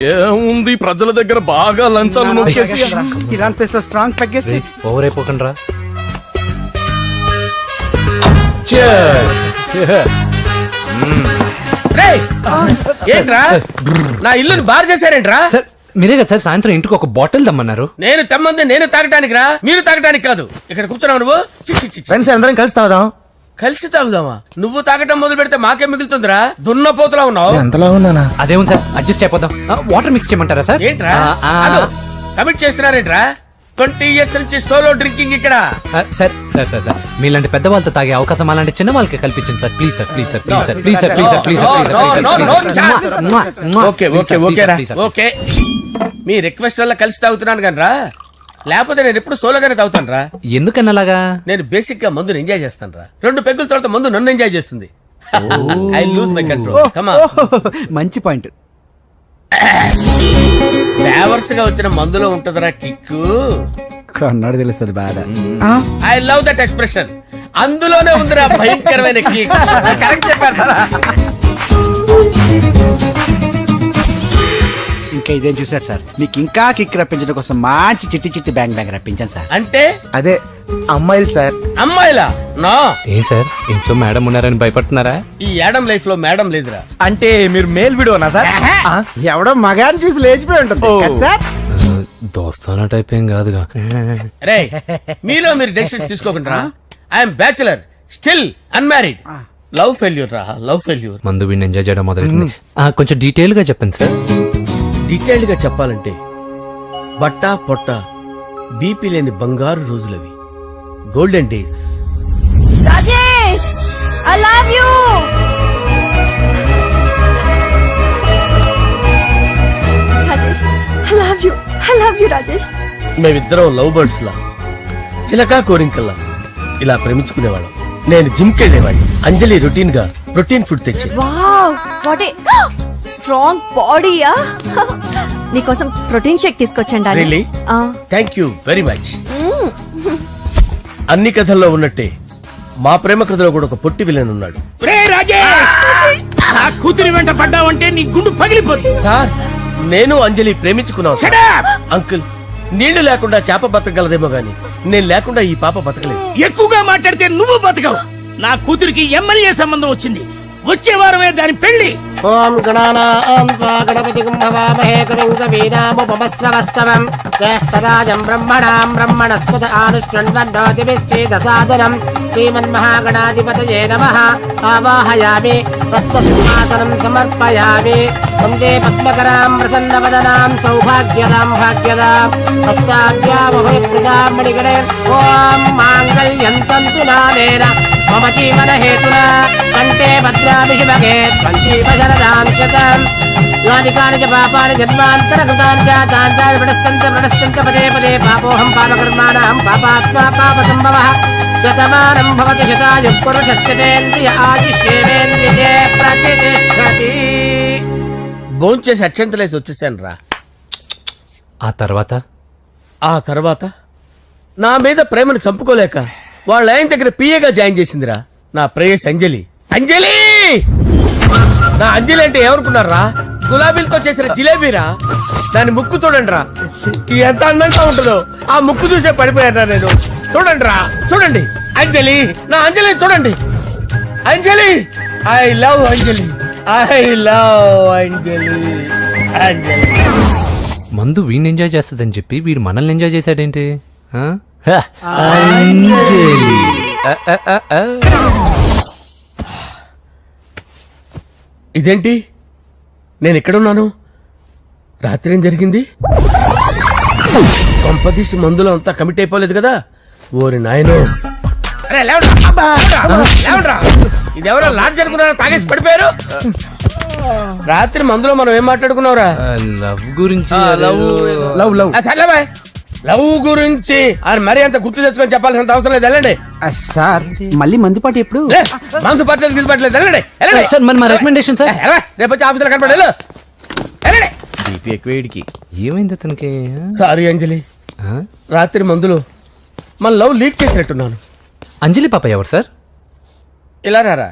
ఏముంది ప్రజల దగ్గర బాగా లంచాలు నొక్కేసి ఇలాంటి ప్లేస్ లో స్ట్రాంగ్ తగ్గేస్తే ఓవర్ అయిపోకండి రా. ఏంట్రా నా ఇల్లుని బార్ చేశారేంట్రా? సార్ మీరే కదా సార్ సాయంత్రం ఇంటికి ఒక బాటిల్ దమ్మన్నారు. నేను తెమ్మంది నేను తాగటానికి రా, మీరు తాగటానికి కాదు. ఇక్కడ కూర్చున్నావు నువ్వు. చి, చి, చి, చి. ఫ్రెండ్స్ అందరం కలిసి తాగుదాం. కలిసి తాగుదామా? నువ్వు తాగటం మొదలు పెడితే మాకే మిగులుతుందిరా. దున్నపోతులా ఉన్నావు. ఎంతలా ఉన్నానా? అదేమో సార్ అడ్జస్ట్ అయిపోదాం. వాటర్ మిక్స్ చేయమంటారా సార్? ఏంట్రా కమిట్ చేస్తున్నారేంట్రా? 20 years నుంచి సోలో డ్రింకింగ్ ఇక్కడ. సార్ సార్ సార్ సార్ మీలాంటి పెద్ద వాళ్ళతో తాగే అవకాశం అలాంటి చిన్న వాళ్ళకి కల్పించండి sir. Please sir please sir please sir please sir please sir please sir okay okay okay రా ఓకే. మీ రిక్వెస్ట్ వల్ల కలిసి తాగుతున్నాను కానీ రా, లేకపోతే నేను ఎప్పుడు సోలోగానే తాగుతాను రా. ఎందుకన్నా అలాగా? నేను బేసిక్ గా మందుని ఎంజాయ్ చేస్తాను రా. 2 పెగ్గుల తర్వాత మందు నన్ను ఎంజాయ్ చేస్తుంది. I lose my control. Come on. మంచి పాయింట్. ఫ్లేవర్స్ గా వచ్చిన మందులో ఉంటదరా కిక్కు. కన్నాడు తెలుస్తుంది బాధ. I love that expression. అందులోనే ఉందిరా భయంకరమైన కిక్. కరెక్ట్ చెప్పారు సార్. ఇంకా ఇదేం చూసారు సార్, మీకు ఇంకా కిక్ రప్పించడం కోసం మంచి చిట్టి చిట్టి బ్యాంగ్ బ్యాంగ్ రప్పించాను సార్. అంటే అదే అమ్మాయిలు సార్. అమ్మాయిలా? నా ఏ సార్ ఇంట్లో మేడం ఉన్నారని భయపడుతున్నారా? ఈ యాడమ్ లైఫ్ లో మేడం లేదురా. అంటే మీరు మేల్ వీడియోనా సార్? ఎవడో మగాన్ని చూసి లేచిపోయి ఉంటుంది సార్. దోస్తానా టైప్ ఏం కాదుగా. రే మీలో మీరు డెసిషన్స్ తీసుకోకుండా. I'm bachelor still unmarried. Love failure రా, లవ్ ఫెయిల్యూర్. మందు వీడిని ఎంజాయ్ చేయడం మొదలైంది. కొంచెం డీటెయిల్ గా చెప్పండి సార్. డీటెయిల్డ్ గా చెప్పాలంటే బట్టా పొట్ట బీపీ లేని బంగారు రోజులవి, golden days. Rajesh I love you. Rajesh I love you. I love you Rajesh. మేమిద్దరం లవ్ బర్డ్స్ లా, చిలకా కోరింకల్లా ఇలా ప్రేమించుకునేవాళ్ళం. నేను జిమ్ కెళ్ళేవాడిని, అంజలి రొటీన్ గా ప్రోటీన్ ఫుడ్ తెచ్చేది. వావ్ వాట్ ఏ స్ట్రాంగ్ బాడీయా. నీకోసం ప్రోటీన్ షేక్ తీసుకొచ్చండి. Really? Thank you very much. అన్ని కథల్లో ఉన్నట్టే మా ప్రేమ కథలో కూడా ఒక పొట్టి విలన్ ఉన్నాడు. కూతురి వెంట పడ్డావంటే నీ గుండు పగిలిపోతుంది. సార్ నేను అంజలి ప్రేమించుకున్నాను సార్. అంకుల్ నీళ్లు లేకుండా చేప బతకగలదేమో గాని నేను లేకుండా ఈ పాప బతకలేదు. ఎక్కువగా మాట్లాడితే నువ్వు బతకవు. నా కూతురికి ఎమ్మెల్యే సంబంధం వచ్చింది, వచ్చే వారమే దాని పెళ్లి. ఓం గణానాం గణపతి కుంభవామహే కవిం కవీనాముపమస్రవస్తవం జ్యేష్ఠరాజం బ్రహ్మణాం బ్రహ్మణస్పద ఆనుష్ణ్వన్నోతిభిశ్చేదసాదనం శ్రీమన్మహాగణాధిపతయే నమః. ఆవాహయామి తత్వసింహాసనం సమర్పయామి. వందే పద్మకరాం ప్రసన్నవదనాం సౌభాగ్యదాం భాగ్యదాం హస్తాభ్యామభయప్రదాం మణిగణే. ఓం మాంగళ్యం తంతు నానేన మమ జీవన హేతునా కంటే భద్రాభిషుభగే సంజీవశరదాం శతం. యాని కాని చ పాపాని జన్మాంతరకృతాని చ తాని తాని ప్రణశ్యంత పదే పదే పాపోహం పాపకర్మాణం పాపాత్మా పాపసంభవః. శతమానం భవతి శతాయుః పురుషస్యేంద్రియ ఆయుష్యేంద్రియే ప్రతిష్టతి. భోంచేసి అక్షంతలేసి వచ్చేసాను రా. ఆ తర్వాత నా మీద ప్రేమను చంపుకోలేక వాళ్ళ ఆయన దగ్గర పిఏగా జాయిన్ చేసిందిరా నా ప్రేయస్ అంజలి. అంజలి నా అంజలి అంటే ఏమనుకున్నారా? గులాబీలతో చేసిన జిలేబీరా. దాని ముక్కు చూడండి రా, ఎంత అందంగా ఉంటుందో. ఆ ముక్కు చూసే పడిపోయారా నేను. చూడండి రా, చూడండి అంజలి, నా అంజలి చూడండి. Anjali I love Anjali, I love Anjali. Anjali మందు వీడిని ఎంజాయ్ చేస్తుందని చెప్పి వీడు మనల్ని ఎంజాయ్ చేశాడేంటి? ఇదేంటి నేను ఎక్కడున్నాను? రాత్రి ఏం జరిగింది? కొంపదీసి మందులో అంతా కమిట్ అయిపోలేదు కదా? ఓరి నాయనో, ఇదెవరో లాడ్జ్ అనుకున్నారో తాగేసి పడిపోయారు. రాత్రి మందులో మనం ఏం మాట్లాడుకున్నావురా? లవ్ గురించి. లవ్ లవ్ సర్లే బాయ్, లవ్ గురించి అని మరీ అంత గుర్తు తెచ్చుకొని చెప్పాల్సినంత అవసరం లేదు. వెళ్ళండి సార్. మళ్ళీ మందుపాటి ఎప్పుడు? మందు పట్టలేదు గిల్లు పట్టలేదు. వెళ్ళండి వెళ్ళండి సార్ మరి మా రికమెండేషన్ సార్. రేపు వచ్చి ఆఫీసులో కనపడి వెళ్ళండి. బీపీ ఎక్కువ వీడికి. ఏమైంది అతనికి? సారీ అంజలి, రాత్రి మందులో మన లవ్ లీక్ చేసినట్టున్నాను. అంజలి పాప ఎవరు సార్? ఇలా రారా.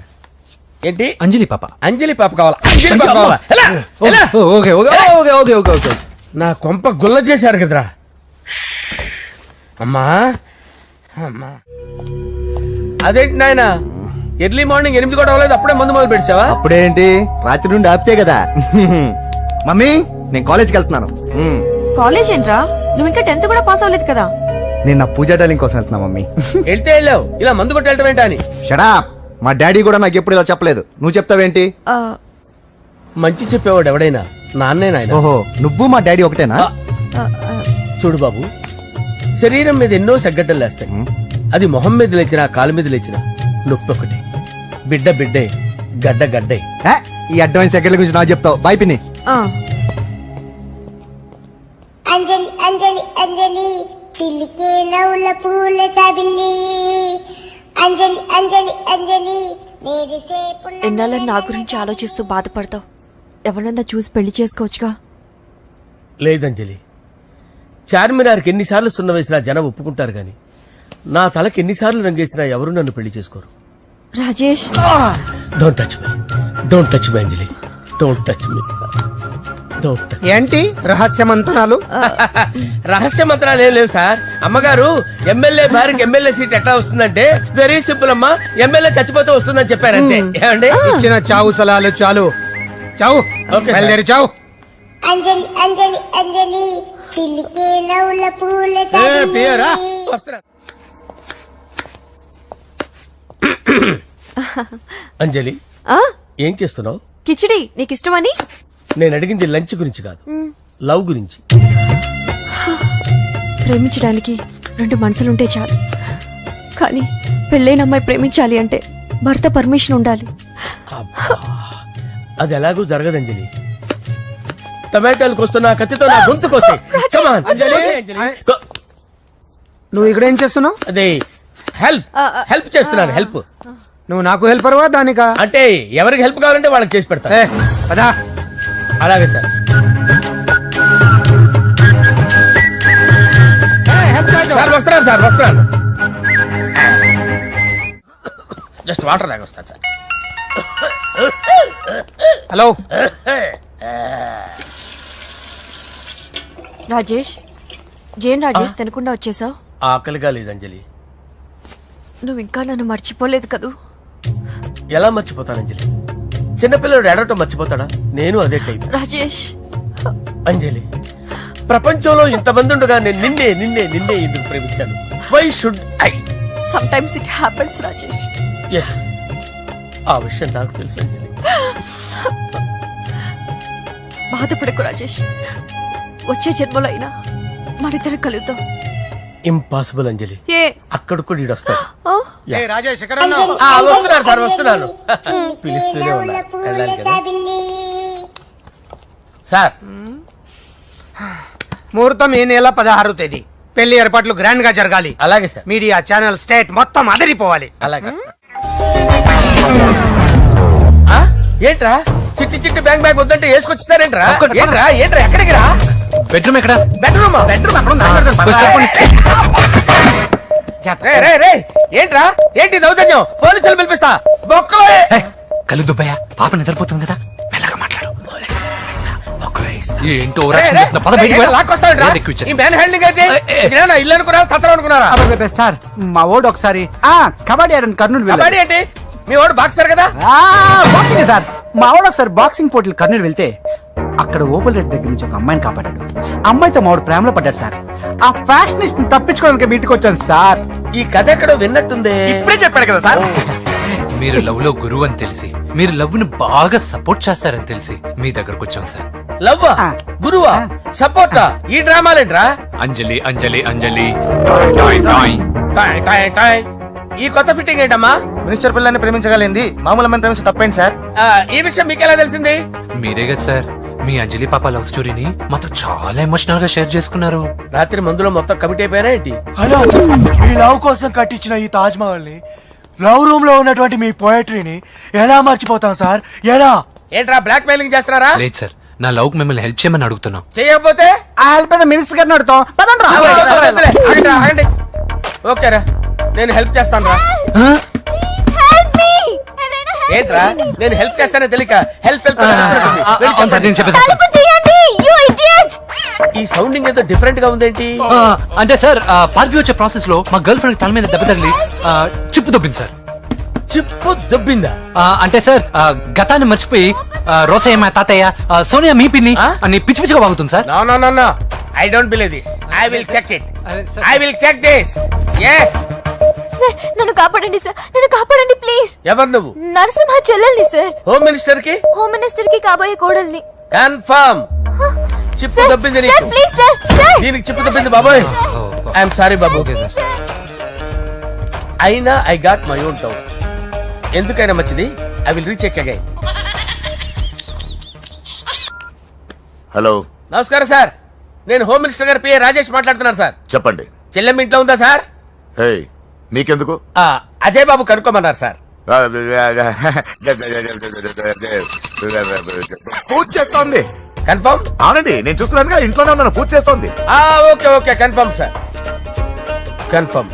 ఏంటి అంజలి పాప. అంజలి పాప కావాలా? అంజలి పాప కావాలా? ఎలా? ఎలా? Okay okay okay okay okay okay. నా కొంప గుల్ల చేశారు కదరా. అమ్మా అమ్మా అదేంటి నాయన ఎర్లీ మార్నింగ్ 8 కూడా అవ్వలేదు అప్పుడే మందు మొదలు పెడిచావా? అప్పుడేంటి రాత్రి నుండి ఆపితే కదా. మమ్మీ నేను కాలేజ్కి వెళ్తున్నాను. కాలేజ్ ఏంట్రా, నువ్వు ఇంకా 10th కూడా పాస్ అవ్వలేదు కదా. నేను నా పూజా డాలింగ్ కోసం వెళ్తున్నా మమ్మీ. వెళ్తే వెళ్ళావు, ఇలా మందు కొట్టి వెళ్ళటం ఏంటా అని. షడా మా డాడీ కూడా నాకు ఎప్పుడు ఇలా చెప్పలేదు. నువ్వు చెప్తావేంటి? ఆ, మంచి చెప్పేవాడు ఎవడైనా నాన్నే నాయన. ఓహో నువ్వు మా డాడీ ఒకటేనా? ఆ, ఆ, చూడు బాబు, శరీరం మీద ఎన్నో సగ్గడ్డలు లేస్తాయి. అది మొహం మీద లేచినా కాలు మీద లేచినా నొప్పి ఒకటి. బిడ్డ బిడ్డే, గడ్డ గడ్డే. ఏ, ఈ అడ్వాన్స్ సెకండ్ల గురించి నాకు చెప్తావు. బాయ్ పిన్ని. ఆ. అంజలి అంజలి అంజలి పిల్లికే నవ్వుల పూల తబిల్లి అంజలి అంజలి అంజలి ఎన్నాళ్ళని నా గురించి ఆలోచిస్తూ బాధపడతావు. ఎవరన్నా చూసి పెళ్లి చేసుకోవచ్చుగా. లేదంజలి, చార్మినార్కి ఎన్నిసార్లు సున్న వేసినా జనం ఒప్పుకుంటారు గాని నా తలకి ఎన్నిసార్లు రంగేసినా ఎవరు నన్ను పెళ్లి చేసుకోరు. Rajesh, don't touch me, don't touch me Anjali, don't touch me, don't touch. ఏంటి రహస్య మంతనాలు? రహస్య మంత్రాలు ఏం లేవు సార్. అమ్మగారు ఎమ్మెల్యే భార్యకి ఎమ్మెల్యే సీట్ ఎట్లా వస్తుందంటే వెరీ సింపుల్ అమ్మా, ఎమ్మెల్యే చచ్చిపోతే వస్తుందని చెప్పారంతే. ఏమండి? ఇచ్చిన చావు సలాలు చాలు. చావు ఓకే సార్. బయలుదేరి చావు. అంజలి అంజలి అంజలి పిల్లికే నవ్వుల పూల పియరా తబిల్లి వస్తున్నా. అంజలి ఆ ఏం చేస్తున్నావు? కిచిడి నీకు ఇష్టమని. నేను అడిగింది లంచ్ గురించి కాదు, లవ్ గురించి. ప్రేమించడానికి 2 మనసులుంటే చాలు, కానీ పెళ్ళైన అమ్మాయి ప్రేమించాలి అంటే భర్త పర్మిషన్ ఉండాలి. అబ్బా, అది ఎలాగూ జరగదంజలి. టమాటాలు కోస్తున్నా కత్తితో నా గొంతు కోసే. నువ్వు ఇక్కడ ఏం చేస్తున్నావు? అదే హెల్ప్ హెల్ప్ చేస్తున్నాను. హెల్ప్ నువ్వు నాకు హెల్పర్వా దానికా? అంటే ఎవరికి హెల్ప్ కావాలంటే వాళ్ళకి చేసి పెడతా. పదా. అలాగే సార్. సార్ వస్తున్నాను సార్, వస్తున్నాను. జస్ట్ వాటర్ దాకా వస్తాను సార్. హలో రాజేష్, ఏం రాజేష్ తినకుండా వచ్చేసావు? ఆకలిగా లేదు అంజలి. నువ్వు ఇంకా నన్ను మర్చిపోలేదు కదూ. ఎలా మర్చిపోతాను అంజలి? చిన్నపిల్లడు ఏడవటం మర్చిపోతాడా? నేను అదే టైప్. రాజేష్, అంజలి, ప్రపంచంలో ఇంతమంది ఉండగా నేను నిన్నే నిన్నే నిన్నే ఎందుకు ప్రేమించాను? Why should I? Sometimes it happens Rajesh. Yes, ఆ విషయం నాకు తెలుసు అంజలి. బాధపడకు రాజేష్, వచ్చే జన్మలో అయినా మనిద్దరం కలుద్దాం. ఇంపాసిబుల్ అంజలి. ఏ అక్కడ కూడా ఈడు వస్తాడు. ఆ? రాజేష్ ఎక్కడ ఉన్నావు? వస్తున్నాను సార్, వస్తున్నాను. పిలుస్తూనే ఉన్నా, వెళ్ళాలి కదా సార్. ముహూర్తం ఈ నెల 16వ తేదీ. పెళ్లి ఏర్పాట్లు గ్రాండ్ గా జరగాలి. అలాగే సార్. మీడియా ఛానల్ స్టేట్ మొత్తం అదిరిపోవాలి. అలాగే. ఆ? ఏంట్రా చిట్టి చిట్టి బ్యాంక్ బ్యాగ్ వద్దంటే వేసుకొచ్చేసారేంట్రా? ఏంట్రా ఏంట్రా ఎక్కడికి రా? బెడ్రూమ్ ఎక్కడ? బెడ్రూమ్ బెడ్రూమ్ అక్కడ ఉందా? ఏంట్రా ఏంటి దౌర్జన్యం? పోలీసులు పిలిపిస్తా. బొక్కలో కళ్ళు దుబ్బయ్యా, పాప నిద్రపోతుంది కదా, మెల్లగా మాట్లాడు. ఏంటో ఓవరాక్షన్ చేస్తున్నా. పద బయటికి వెళ్ళు. లాక్కొస్తాడు. ఎక్కువ ఇచ్చేస్తా. ఈ మ్యాన్ హ్యాండింగ్ అయితే ఇదేనా ఇల్లు అనుకున్నారా, సత్రం అనుకున్నారా? అబ్బబ్బబ్బే, సార్ మా ఓడు ఒకసారి కబడ్డీ ఆడని కర్నూలు వెళ్ళాడు. కబడ్డీ ఏంటి? మీ వాడు బాక్సర్ కదా? Boxing sir. మా వాడు ఒకసారి బాక్సింగ్ పోటీలు కర్నూలు వెళ్తే అక్కడ ఓపెల్ రెడ్డి దగ్గర నుంచి ఒక అమ్మాయిని కాపాడాడు. అమ్మాయితో మావాడు ప్రేమలో పడ్డాడు సార్. ఆ ఫ్యాషనిస్ట్ తప్పించుకోవడానికి మీ ఇంటికి వచ్చాను సార్. ఈ కథ ఎక్కడో విన్నట్టుంది. ఇప్పుడే చెప్పాడు కదా సార్. మీరు లవ్ లో గురువు అని తెలిసి, మీరు లవ్ ని బాగా సపోర్ట్ చేస్తారని తెలిసి మీ దగ్గరకు వచ్చాం సార్. లవ్వా, గురువా, సపోర్టా? ఈ డ్రామాలేంట్రా? అంజలి అంజలి అంజలి టాయ్ టాయ్ టాయ్. టాయ్ టాయ్ టాయ్. ఈ కొత్త ఫిట్టింగ్ ఏంటమ్మా? మినిస్టర్ పిల్లల్ని ప్రేమించగలిగింది మామూలు అమ్మని ప్రేమించి తప్పేంటి సార్? ఈ విషయం మీకెలా తెలిసింది? మీరే కదా సార్ మీ అంజలి పాప లవ్ స్టోరీని మాతో చాలా ఎమోషనల్ గా షేర్ చేసుకున్నారు. రాత్రి మందులో మొత్తం కమిటీ అయిపోయినా ఏంటి? హలో, మీ లవ్ కోసం కట్టించిన ఈ తాజ్ మహల్ ని, లవ్ రూమ్ లో ఉన్నటువంటి మీ పోయట్రీని ఎలా మర్చిపోతాం సార్? ఎలా? ఏంట్రా బ్లాక్ మెయిలింగ్ చేస్తున్నారా? లేదు సార్, నా లవ్ కి మిమ్మల్ని హెల్ప్ చేయమని అడుగుతున్నాం. చేయకపోతే ఆ హెల్ప్ మినిస్టర్ గారిని అడుగుతాం. పదండి రా. ఆగండి, ఆగండి. ఓకేరా, నేను హెల్ప్ చేస్తాను రా. ఏంట్రా నేను హెల్ప్ చేస్తానే తెలియక హెల్ప్ హెల్ప్ అని అరుస్తున్నట్టుంది. వెళ్ళి అవును సార్, నేను చెప్పండి. చెప్పేసి తలుపు తీయండి యు ఇడియట్స్. ఈ సౌండింగ్ ఏదో డిఫరెంట్ గా ఉందేంటి? అంటే సార్ పార్టీ వచ్చే ప్రాసెస్ లో మా గర్ల్ ఫ్రెండ్ తల మీద దెబ్బ తగిలి చిప్పు దొబ్బింది సార్. చిప్పు దొబ్బిందా? అంటే సార్ గతాన్ని మర్చిపోయి రోసయ్య మా తాతయ్య సోనియా మీ పిన్ని ఆ? అని పిచ్చి పిచ్చిగా వాగుతుంది sir. No no no no I don't believe this. I will check it. అరే, sir. I will check this. yes sir నన్ను కాపాడండి సార్, నన్ను కాపాడండి ప్లీజ్. ఎవరు నువ్వు? నరసింహ చెల్లెల్ని సార్, హోమ్ మినిస్టర్ కి హోమ్ మినిస్టర్ కి కాబోయే కోడల్ని. కన్ఫర్మ్ చిప్పు సార్ దొబ్బింది సార్ నీకు. Please sir sir. దీనికి చిప్పు దొబ్బింది బాబోయ్. ఐఎమ్ సారీ బాబు. Okay sir. అయినా I got my own doubt. ఎందుకైనా మంచిది I will recheck again. Hello, నమస్కారం సార్, నేను హోమ్ మినిస్టర్ గారి పిఏ రాజేష్ మాట్లాడుతున్నాను సార్. చెప్పండి. చెల్లెమ్మ ఇంట్లో ఉందా సార్? హే, మీకెందుకు? అజయ్ బాబు కనుక్కోమన్నారు సార్. పూజ చేస్తోంది. కన్ఫర్మ్? అవునండి, నేను చూస్తున్నానుగా, ఇంట్లోనే ఉన్నాను, పూజ చేస్తోంది. Okay okay confirm sir, confirm.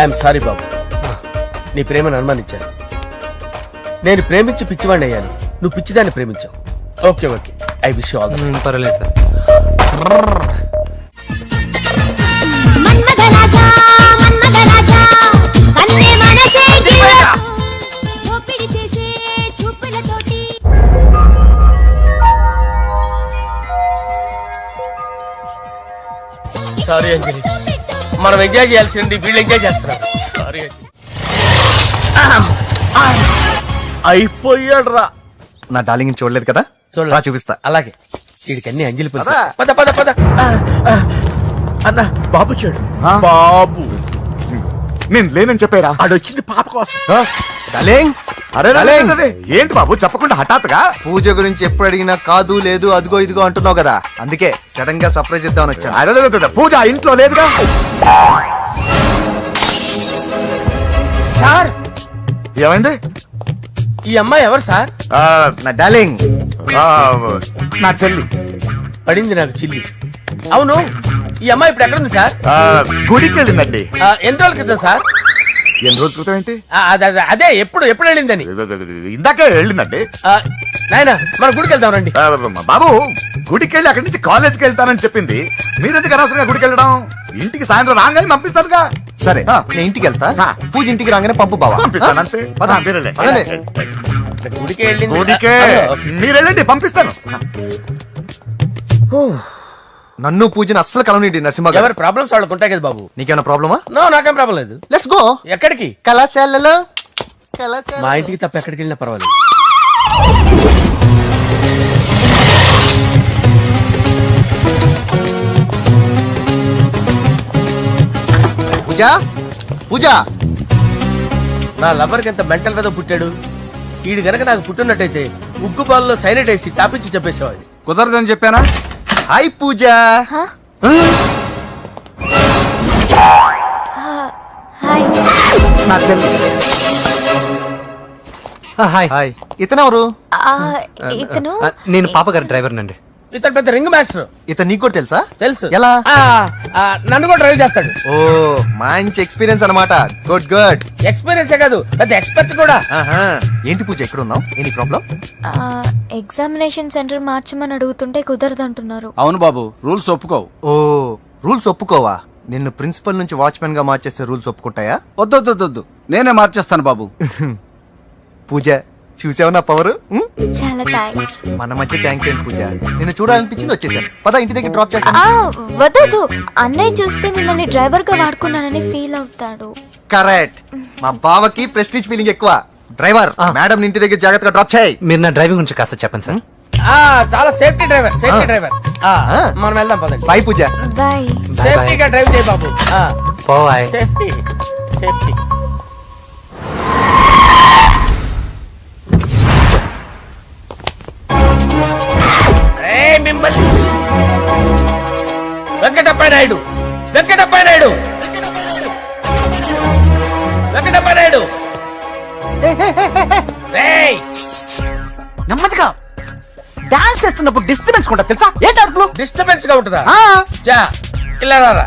I'm sorry బాబు, నీ ప్రేమను అనుమానించాను. నేను ప్రేమించి పిచ్చివాడిని అయ్యాను, నువ్వు పిచ్చిదాన్ని ప్రేమించావు. Okay okay, I wish all the పర్వాలేదు సార్. మన్మథరాజా మన్మథరాజా కన్నే మనసే దోపిడి చేసే చూపులతోటి. సారీ అంజలి, మనం ఎంజాయ్ చేయాల్సింది వీళ్ళు ఎంజాయ్ చేస్తున్నారు. సారీ అంజలి. అయిపోయాడు రా. నా డార్లింగ్ చూడలేదు కదా, చూడలే. రా చూపిస్తా. అలాగే వీడికి అన్ని అంజలి పిలుపు. పద. పద పద పద. అన్న బాబు చూడు. బాబు, నేను లేనని చెప్పారా? ఆడొచ్చింది పాప కోసం. డార్లింగ్, అరే డార్లింగ్. ఏంటి బాబు చెప్పకుండా హఠాత్తుగా? పూజ గురించి ఎప్పుడు అడిగినా కాదు లేదు అదిగో ఇదిగో అంటున్నావు కదా, అందుకే సడన్ గా సర్ప్రైజ్ ఇద్దామని వచ్చాను. అరే, పూజ ఇంట్లో లేదుగా. సార్ ఏమైంది? ఈ అమ్మాయి ఎవరు సార్? ఆ, నా డార్లింగ్, ఆ, నా చెల్లి. పడింది నాకు చిల్లి. అవును, ఈ అమ్మాయి ఇప్పుడు ఎక్కడుంది సార్? ఆ, గుడికి వెళ్ళిందండి. ఎన్ని రోజుల క్రితం సార్? ఎన్ని రోజుల క్రితం ఏంటి? అదే ఎప్పుడు ఎప్పుడు వెళ్ళిందని. ఇందాకే వెళ్ళిందండి. నాయన మన గుడికి వెళ్దాం రండి. ఆ, బాబు, గుడికి వెళ్ళి అక్కడి నుంచి కాలేజ్కి వెళ్తానని చెప్పింది. మీరెందుకు అనవసరంగా గుడికి వెళ్ళడం? ఇంటికి సాయంత్రం రాగానే పంపిస్తారుగా. సరే ఆ. నేను ఇంటికి వెళ్తా, ఆ. పూజ ఇంటికి రాగానే పంపు బావా. పంపిస్తాను అంతే. పద. ఆ, మీరెళ్ళండి. పదండి. గుడికి వెళ్ళింది. గుడికే ఓకే. మీరు వెళ్ళండి, పంపిస్తాను. నన్ను పూజని అస్సలు కలవనిండి నరసింహ గారు. ఎవరి ప్రాబ్లమ్స్ వాళ్ళకు ఉంటాయి కదా బాబు. నీకేమైనా ప్రాబ్లమా? నో, నాకేం ప్రాబ్లం లేదు. Let's go. ఎక్కడికి? కళాశాలలో మా ఇంటికి తప్ప ఎక్కడికి వెళ్ళినా పర్వాలేదు. పూజ, పూజ. నా లవర్కి ఎంత మెంటల్ మీద పుట్టాడు. వీడు గనక నాకు పుట్టినట్టయితే ఉగ్గు పాలలో సైనట్ వేసి తాపించి చెప్పేసేవాడిని. కుదరదని చెప్పానా? హాయ్ పూజ. హాయ్. నా చెల్లి. హాయ్. హాయ్. ఇతనెవరు? ఇతను నేను పాప గారి డ్రైవర్ నండి. ఇతను పెద్ద రింగ్ మాస్టర్. ఇతను నీకు కూడా తెలుసా? తెలుసు. ఎలా? నన్ను కూడా డ్రైవ్ చేస్తాడు. ఓ మంచి ఎక్స్పీరియన్స్ అన్నమాట. Good good. ఎక్స్పీరియన్స్ కాదు, పెద్ద ఎక్స్పర్ట్ కూడా. ఏంటి పూజ ఎక్కడ ఉన్నావు? Any problem? ఎగ్జామినేషన్ సెంటర్ మార్చమని అడుగుతుంటే కుదరదంటున్నారు. అవును బాబు, రూల్స్ ఒప్పుకోవు. ఓ రూల్స్ ఒప్పుకోవా? నిన్ను ప్రిన్సిపల్ నుంచి వాచ్మెన్ గా మార్చేస్తే రూల్స్ ఒప్పుకుంటాయా? వద్దు, నేనే మార్చేస్తాను బాబు. పూజ చూసావు నా పవర్? చాలా థ్యాంక్స్. మన మధ్య థ్యాంక్స్ ఏంటి పూజ, నిన్ను చూడాలనిపించింది వచ్చేసాను. పద ఇంటి దగ్గర డ్రాప్ చేస్తాను. వద్దు, అన్నయ్య చూస్తే మిమ్మల్ని డ్రైవర్ గా వాడుకున్నానని ఫీల్ అవుతాడు. కరెక్ట్. మా బావకి ప్రెస్టీజ్ ఫీలింగ్ ఎక్కువ. డ్రైవర్, మేడం ఇంటి దగ్గర జాగ్రత్తగా డ్రాప్ చేయి. మీరు నా డ్రైవింగ్ గురించి కాస్త చెప్పండి సార్. చాలా సేఫ్టీ డ్రైవర్. మనం వెళ్దాం పదండి. బాయ్ పూజ. బాయ్. సేఫ్టీగా డ్రైవ్ చేయి బాబు. బాయ్. Safety safety. మిమ్మల్ని వెంకటప్ప నాయుడు, వెంకటప్ప నాయుడు, వెంకటప్ప నాయుడు. నెమ్మదిగా డాన్స్ చేస్తున్నప్పుడు డిస్టర్బెన్స్ కూడా తెలుసా? ఏంటి అరుపులు? డిస్టర్బెన్స్ గా ఉంటుందా? ఆ. చా ఇలా రారా.